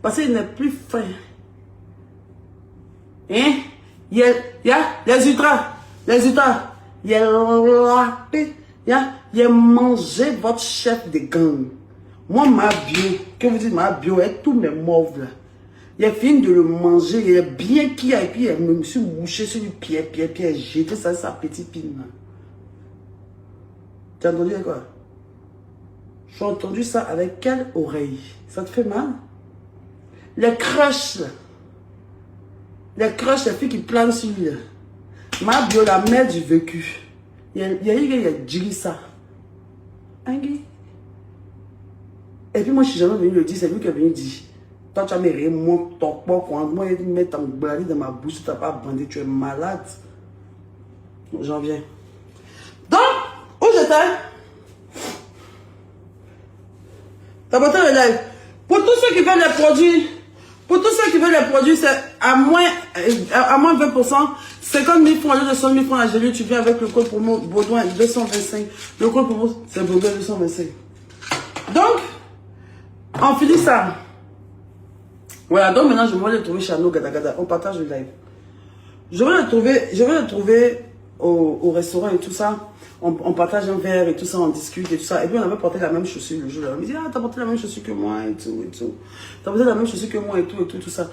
Parce qu'il n'est plus faim. Hein? Il y a les ultras. Il a mangé votre chef de gang. Moi, ma bio, que vous dites ma bio, et tous mes mauves là. Il a fini de le manger, il a bien qui a, et puis il me suis mouché sur le pied, jeté ça, sa petite pine là. Tu as entendu quoi? J'ai entendu ça avec quelle oreille? Ça te fait mal? Les crushs, les filles qui planent sur lui. Ma bio, la mère du vécu. Il y a dit ça. Et puis moi, je suis jamais venu le dire, c'est lui qui est venu dire. Toi, tu as mis mon top, moi, il met ton blali dans ma bouche, tu n'as pas bandé, tu es malade. J'en viens. Donc, où j'étais? T'as porté le live. Pour tous ceux qui veulent les produits, c'est à moins 20%, 50 000 francs, 200 000 francs à Gélie, tu viens avec le code promo Baudouin 225. Le code promo, c'est Baudouin 225. Donc, on finit ça. Voilà, donc maintenant, je vais le trouver chez Anno Gada Gada. On partage le live. Je vais le trouver au restaurant et tout ça. On partage un verre et tout ça, on discute et tout ça. Et puis on avait porté la même chaussure le jour-là. On me dit, ah, t'as porté la même chaussure que moi et tout, et tout. T'as porté la même chaussure que moi et tout, tout ça.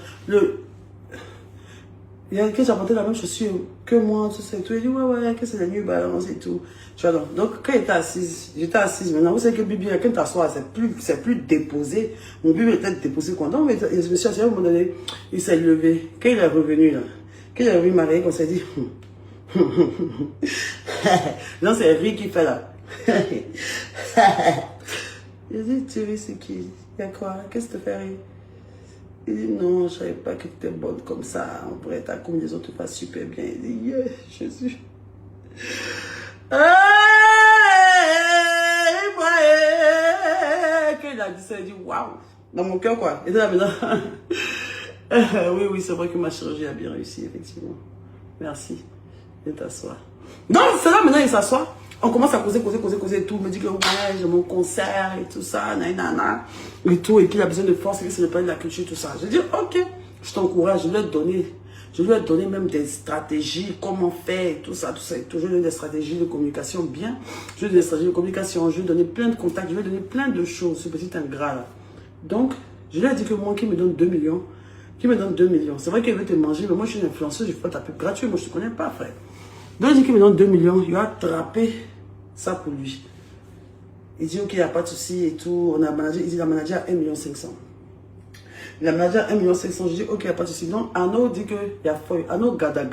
Il y a quelqu'un qui a porté la même chaussure que moi, tout ça et tout. Il dit, ouais, que c'est la nuit balance et tout. Tu vois, donc quand j'étais assise maintenant. Vous savez que Bibi, quand t'assois, c'est plus déposé. Mon Bibi était déposé content, mais je me suis assis à un moment donné, il s'est levé. Quand il est revenu, là, quand il est revenu marié, on s'est dit, non, c'est Rick qui fait là. Il dit, tu ris, c'est qui? Il y a quoi? Qu'est-ce que tu fais rire? Il dit, non, je ne savais pas que tu étais bonne comme ça. En vrai, ta combinaison te passe super bien. Il dit, yeah, Jésus. Quand il a dit ça, il dit, waouh. Dans mon cœur, quoi. Il était là maintenant. Oui, c'est vrai que ma chirurgie a bien réussi, effectivement. Merci. Viens t'asseoir. Donc, c'est là maintenant, il s'assoit. On commence à causer et tout. Il me dit que ouais, j'ai mon concert et tout ça, nanana, et tout. Et puis il a besoin de force, et que c'est le palais de la culture, tout ça. Je dis, ok, je t'encourage, je lui ai donné même des stratégies, comment faire, et tout ça, et tout. Je lui ai donné des stratégies de communication bien. Je lui ai donné des stratégies de communication, je lui ai donné plein de contacts, je lui ai donné plein de choses, ce petit ingrat là. Donc, je lui ai dit que moi, qui me donne 2 millions, c'est vrai qu'il veut te manger, mais moi je suis une influenceuse, je fais pas ta pub gratuite, moi je te connais pas, frère. Donc, il dit qu'il me donne 2 millions, il va attraper ça pour lui. Il dit, ok, il n'y a pas de souci et tout. On a managé, il dit, la manager a 1 500 000. La manager a 1 500 000. Je dis, ok, il n'y a pas de souci. Donc, Arnaud dit qu'il y a feuille. Arnaud gada.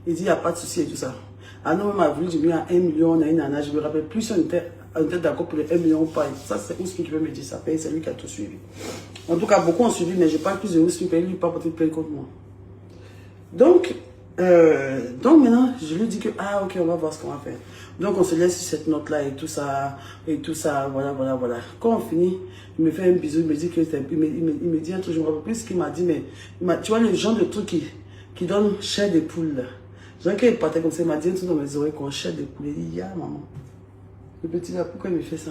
Il dit, il n'y a pas de souci et tout ça. Arnaud même a voulu dire, à 1 million, on a une nana. Je me rappelle plus si on était d'accord pour les 1 million ou pas. Ça, c'est Ouspi qui veut me dire ça. C'est lui qui a tout suivi. En tout cas, beaucoup ont suivi, mais je parle plus de Ouspi. Lui, il n'a pas porté plainte contre moi. Donc maintenant, je lui dis que, ah ok, on va voir ce qu'on va faire. Donc on se laisse sur cette note-là et tout ça, voilà. Quand on finit, il me fait un bisou, il me dit que il me dit un truc, je me rappelle plus ce qu'il m'a dit, mais tu vois le genre de truc qui donne chair de poule là. Genre quand il partait comme ça, il m'a dit un truc dans mes oreilles qu'on chair de poule. Il dit, ah maman, le petit là, pourquoi il me fait ça?